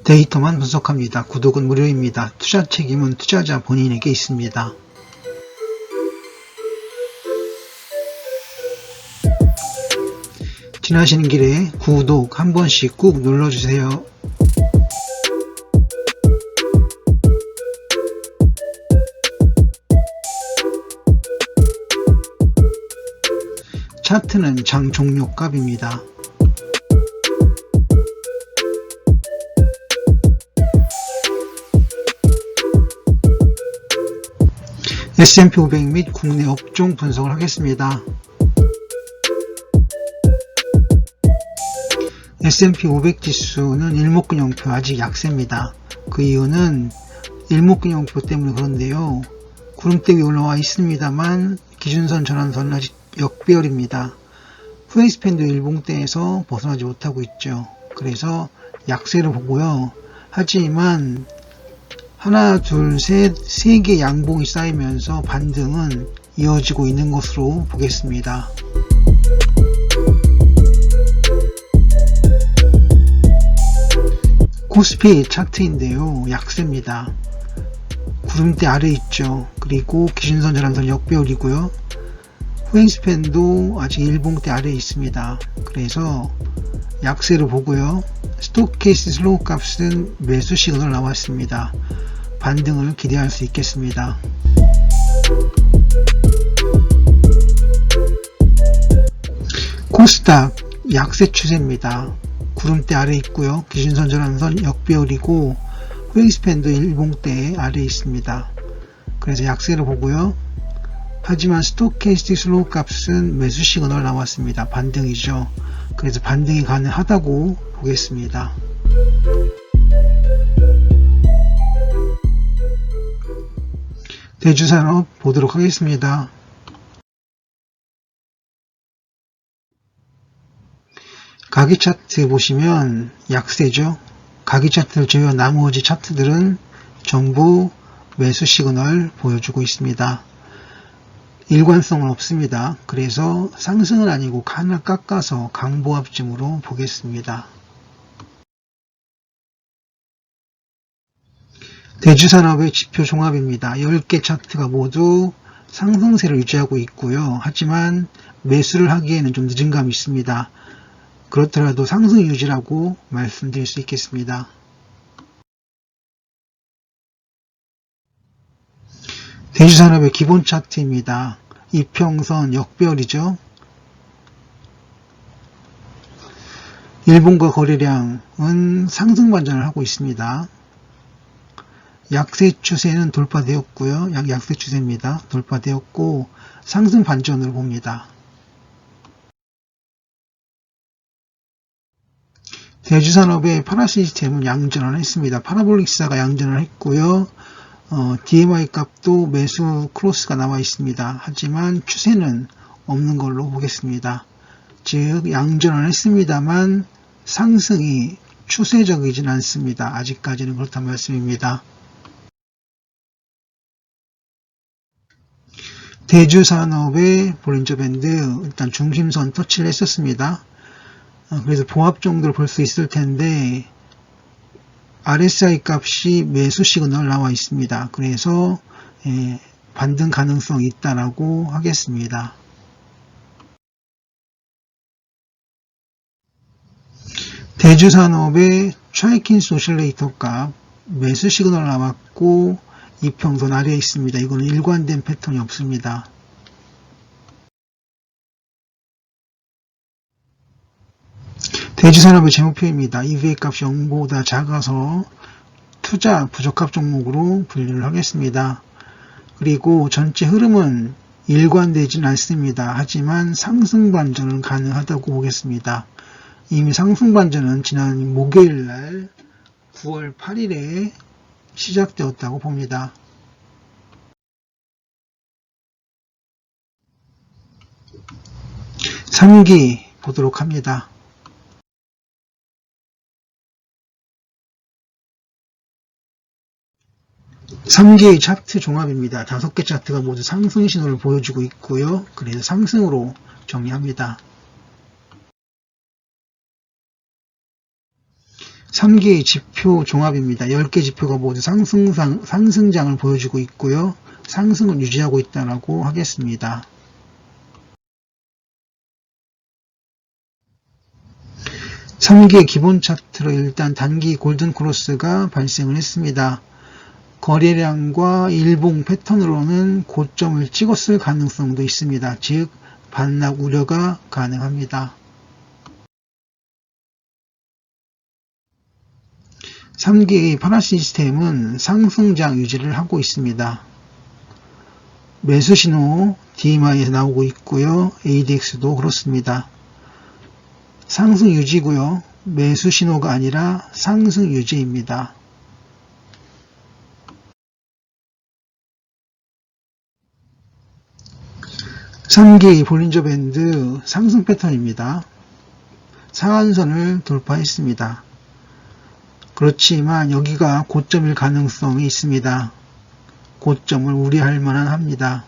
데이터만 분석합니다. 구독은 무료입니다. 투자 책임은 투자자 본인에게 있습니다. 지나시는 길에 구독 한 번씩 꾹 눌러주세요. 차트는 장 종료값입니다. S&P 500 및 국내 업종 분석을 하겠습니다. S&P 500 지수는 일목균형표 아직 약세입니다. 그 이유는 일목균형표 때문에 그런데요. 구름대 위에 올라와 있습니다만 기준선 전환선은 아직 역배열입니다. 후행스팬도 일봉대에서 벗어나지 못하고 있죠. 그래서 약세를 보고요. 하지만 하나, 둘, 셋, 세 개 양봉이 쌓이면서 반등은 이어지고 있는 것으로 보겠습니다. 코스피 차트인데요. 약세입니다. 구름대 아래 있죠. 그리고 기준선 전환선 역배열이고요. 후행스팬도 아직 일봉대 아래에 있습니다. 그래서 약세를 보고요. 스톡캐스트 슬로우 값은 매수 시그널 나왔습니다. 반등을 기대할 수 있겠습니다. 코스닥 약세 추세입니다. 구름대 아래 있고요. 기준선 전환선 역배열이고 후행스팬도 일봉대 아래에 있습니다. 그래서 약세를 보고요. 하지만 스톡캐스틱 슬로우 값은 매수 시그널 나왔습니다. 반등이죠. 그래서 반등이 가능하다고 보겠습니다. 대주산업 보도록 하겠습니다. 가기 차트 보시면 약세죠. 가기 차트를 제외한 나머지 차트들은 전부 매수 시그널 보여주고 있습니다. 일관성은 없습니다. 그래서 상승은 아니고 하나 깎아서 강보합쯤으로 보겠습니다. 대주산업의 지표 종합입니다. 10개 차트가 모두 상승세를 유지하고 있고요. 하지만 매수를 하기에는 좀 늦은 감이 있습니다. 그렇더라도 상승 유지라고 말씀드릴 수 있겠습니다. 대주산업의 기본 차트입니다. 이평선 역배열이죠. 일봉과 거래량은 상승 반전을 하고 있습니다. 약세 추세는 돌파되었고요. 약세 추세입니다. 돌파되었고 상승 반전으로 봅니다. 대주산업의 파라 시스템은 양전을 했습니다. 파라볼릭사가 양전을 했고요. DMI 값도 매수 크로스가 나와 있습니다. 하지만 추세는 없는 걸로 보겠습니다. 즉 양전을 했습니다만 상승이 추세적이진 않습니다. 아직까지는 그렇단 말씀입니다. 대주산업의 볼린저 밴드 일단 중심선 터치를 했었습니다. 그래서 보합 정도를 볼 수 있을 텐데 RSI 값이 매수 시그널 나와 있습니다. 그래서 반등 가능성이 있다라고 하겠습니다. 대주산업의 트라이킨스 오실레이터 값 매수 시그널 나왔고 이평선 아래에 있습니다. 이거는 일관된 패턴이 없습니다. 대주산업의 재무표입니다. EVA 값이 0보다 작아서 투자 부적합 종목으로 분류를 하겠습니다. 그리고 전체 흐름은 일관되진 않습니다. 하지만 상승 반전은 가능하다고 보겠습니다. 이미 상승 반전은 지난 목요일날 9월 8일에 시작되었다고 봅니다. (3기) 보도록 합니다. (3기의) 차트 종합입니다. 5개 차트가 모두 상승 신호를 보여주고 있고요. 그래서 상승으로 정리합니다. 3개의 지표 종합입니다. 10개 지표가 모두 상승장을 보여주고 있고요. 상승을 유지하고 있다고 하겠습니다. 3개 기본 차트로 일단 단기 골든크로스가 발생을 했습니다. 거래량과 일봉 패턴으로는 고점을 찍었을 가능성도 있습니다. 즉 반락 우려가 가능합니다. 3개의 파라 시스템은 상승장 유지를 하고 있습니다. 매수 신호 DMI에서 나오고 있고요. ADX도 그렇습니다. 상승 유지고요. 매수 신호가 아니라 상승 유지입니다. (3개의) 볼린저 밴드 상승 패턴입니다. 상한선을 돌파했습니다. 그렇지만 여기가 고점일 가능성이 있습니다. 고점을 우려할 만한 합니다.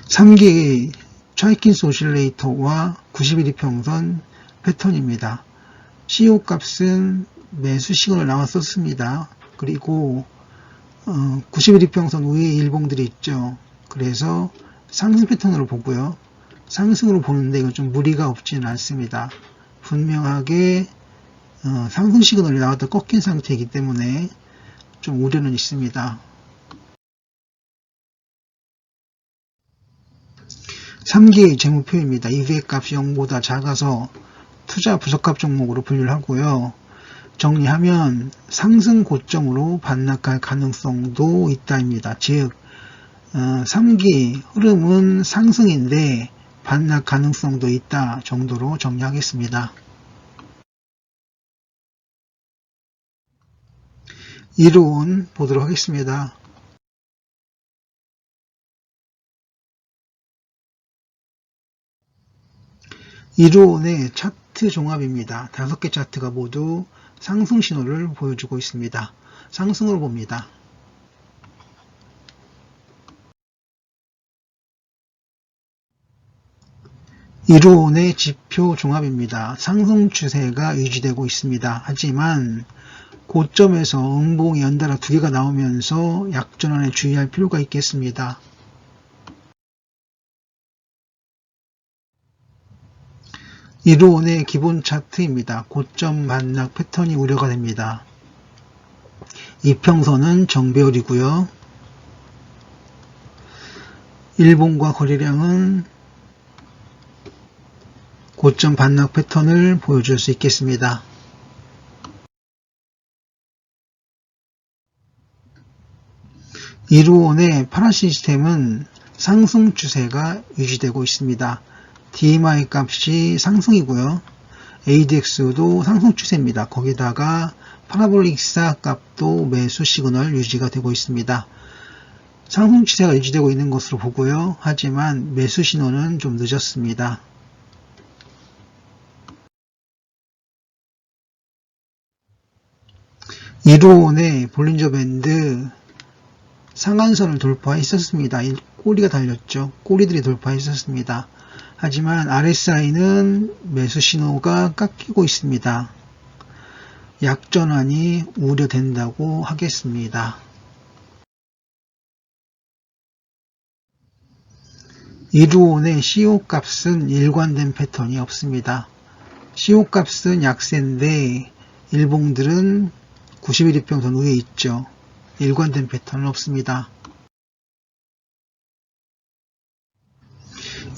3개의 차이킨스 오실레이터와 90일 이평선 패턴입니다. CO 값은 매수 시그널 나왔었습니다. 그리고 90일 이평선 위에 일봉들이 있죠. 그래서 상승 패턴으로 보고요. 상승으로 보는데 이거 좀 무리가 없지는 않습니다. 분명하게 상승 시그널이 나왔다 꺾인 상태이기 때문에 좀 우려는 있습니다. 3개의 재무표입니다. 이외값이 0보다 작아서 투자 부적합 종목으로 분류를 하고요. 정리하면 상승 고점으로 반락할 가능성도 있다입니다. 즉 3기 흐름은 상승인데 반락 가능성도 있다 정도로 정리하겠습니다. 이론 보도록 하겠습니다. 이론의 차트 종합입니다. 5개 차트가 모두 상승 신호를 보여주고 있습니다. 상승으로 봅니다. 이론의 지표 종합입니다. 상승 추세가 유지되고 있습니다. 하지만 고점에서 음봉이 연달아 2개가 나오면서 약전환에 주의할 필요가 있겠습니다. 이론의 기본 차트입니다. 고점 반락 패턴이 우려가 됩니다. 이평선은 정배열이고요. 일봉과 거래량은 고점 반락 패턴을 보여줄 수 있겠습니다. 이론의 파라 시스템은 상승 추세가 유지되고 있습니다. DMI 값이 상승이고요. ADX도 상승 추세입니다. 거기다가 파라볼릭 익사 값도 매수 시그널 유지가 되고 있습니다. 상승 추세가 유지되고 있는 것으로 보고요. 하지만 매수 신호는 좀 늦었습니다. 이론의 볼린저 밴드 상한선을 돌파했었습니다. 꼬리가 달렸죠. 꼬리들이 돌파했었습니다. 하지만 RSI는 매수 신호가 깎이고 있습니다. 약전환이 우려된다고 하겠습니다. 이루온의 CO 값은 일관된 패턴이 없습니다. CO 값은 약세인데 일봉들은 90일 이평선 위에 있죠. 일관된 패턴은 없습니다.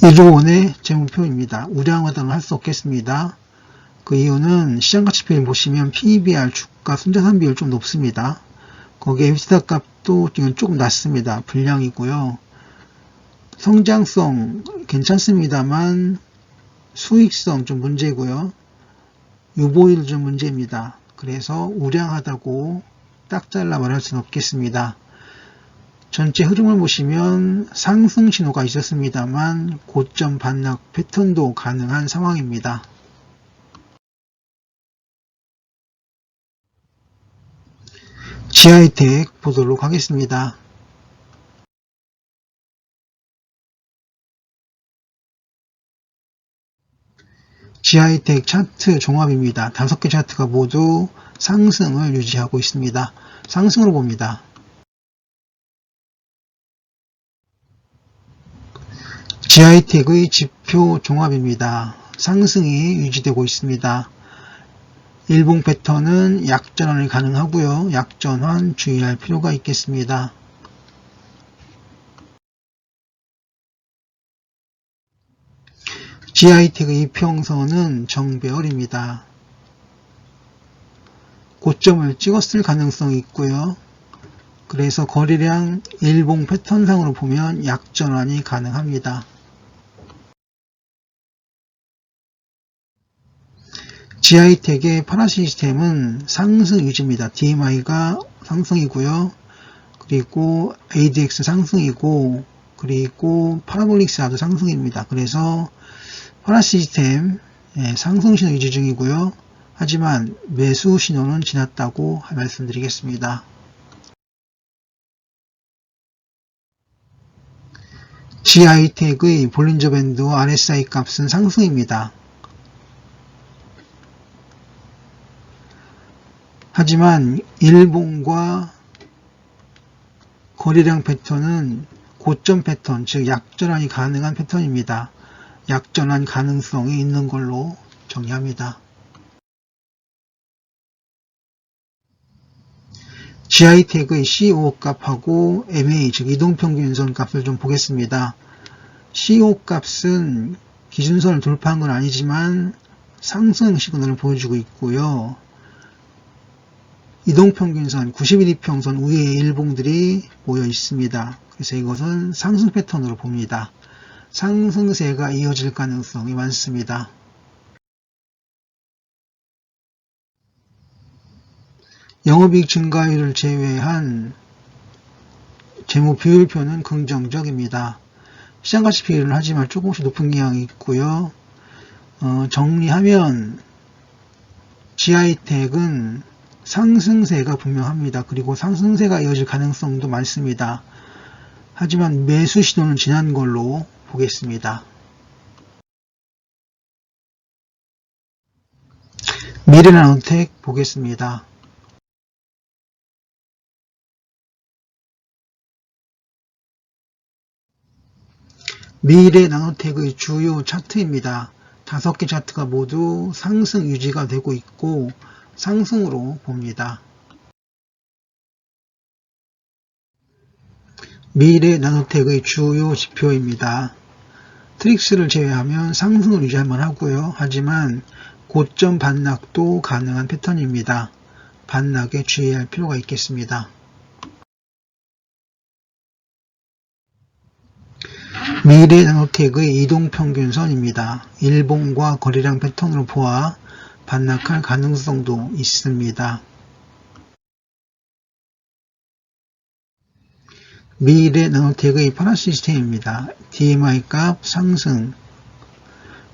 이루온의 재무표입니다. 우량하다는 할 수 없겠습니다. 그 이유는 시장가치표를 보시면 PEBR 주가 순자산 비율 좀 높습니다. 거기에 EBITDA 값도 조금 낮습니다. 불량이고요. 성장성 괜찮습니다만 수익성 좀 문제고요. 유보율 좀 문제입니다. 그래서 우량하다고 딱 잘라 말할 수는 없겠습니다. 전체 흐름을 보시면 상승 신호가 있었습니다만 고점 반락 패턴도 가능한 상황입니다. 지하이텍 보도록 하겠습니다. GI텍 차트 종합입니다. 5개 차트가 모두 상승을 유지하고 있습니다. 상승으로 봅니다. GI텍의 지표 종합입니다. 상승이 유지되고 있습니다. 일봉 패턴은 약전환이 가능하고요. 약전환 주의할 필요가 있겠습니다. GI텍의 이평선은 정배열입니다. 고점을 찍었을 가능성이 있고요. 그래서 거래량 일봉 패턴상으로 보면 약전환이 가능합니다. GI텍의 파라 시스템은 상승 유지입니다. DMI가 상승이고요. 그리고 ADX 상승이고, 그리고 파라볼릭스도 상승입니다. 그래서 파라 시스템 상승 신호 유지 중이고요. 하지만 매수 신호는 지났다고 말씀드리겠습니다. GI텍의 볼린저 밴드와 RSI 값은 상승입니다. 하지만 일봉과 거래량 패턴은 고점 패턴, 즉 약전환이 가능한 패턴입니다. 약전환 가능성이 있는 걸로 정리합니다. GI텍의 CO 값하고 MA, 즉 이동평균선 값을 좀 보겠습니다. CO 값은 기준선을 돌파한 건 아니지만 상승 시그널을 보여주고 있고요. 이동평균선 91이평선 위에 일봉들이 모여 있습니다. 그래서 이것은 상승 패턴으로 봅니다. 상승세가 이어질 가능성이 많습니다. 영업이익 증가율을 제외한 재무 비율표는 긍정적입니다. 시장가치 비율은 하지만 조금씩 높은 경향이 있고요. 정리하면 GI텍은 상승세가 분명합니다. 그리고 상승세가 이어질 가능성도 많습니다. 하지만 매수 신호는 지난 걸로 보겠습니다. 미래나노텍 보겠습니다. 미래나노텍의 주요 차트입니다. 5개 차트가 모두 상승 유지가 되고 있고 상승으로 봅니다. 미래나노텍의 주요 지표입니다. 트릭스를 제외하면 상승을 유지할 만하고요. 하지만 고점 반락도 가능한 패턴입니다. 반락에 주의할 필요가 있겠습니다. 미래나노텍의 이동평균선입니다. 일봉과 거래량 패턴으로 보아 반락할 가능성도 있습니다. 미래나노텍의 파라 시스템입니다. DMI 값 상승,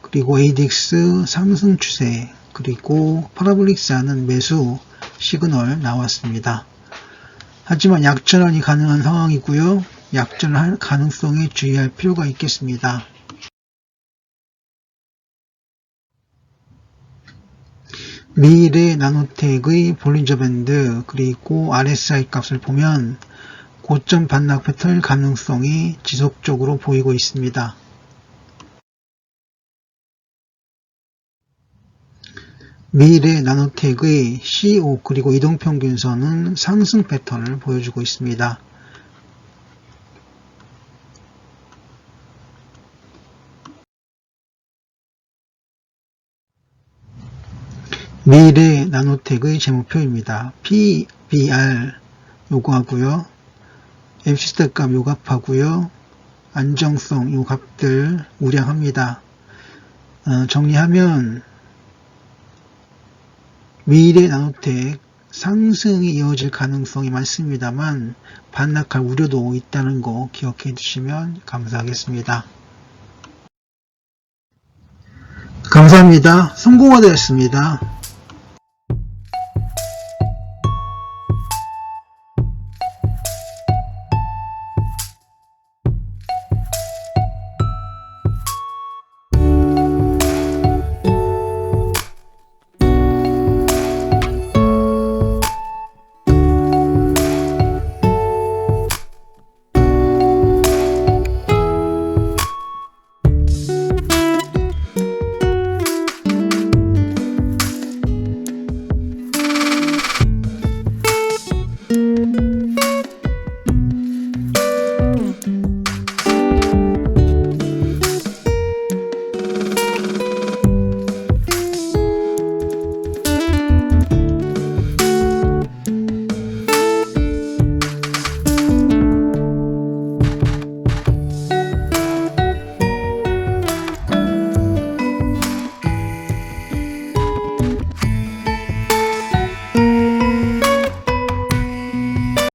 그리고 ADX 상승 추세, 그리고 파라볼릭스하는 매수 시그널 나왔습니다. 하지만 약전환이 가능한 상황이고요. 약전할 가능성에 주의할 필요가 있겠습니다. 미래나노텍의 볼린저 밴드 그리고 RSI 값을 보면 고점 반락 패턴 가능성이 지속적으로 보이고 있습니다. 미래나노텍의 CO 그리고 이동평균선은 상승 패턴을 보여주고 있습니다. 미래나노텍의 재무표입니다. PBR 요구하고요. MC 값 요값하고요. 안정성 요 값들 우량합니다. 정리하면 미래나노텍 상승이 이어질 가능성이 많습니다만 반락할 우려도 있다는 거 기억해 주시면 감사하겠습니다. 감사합니다. 성공화 되었습니다.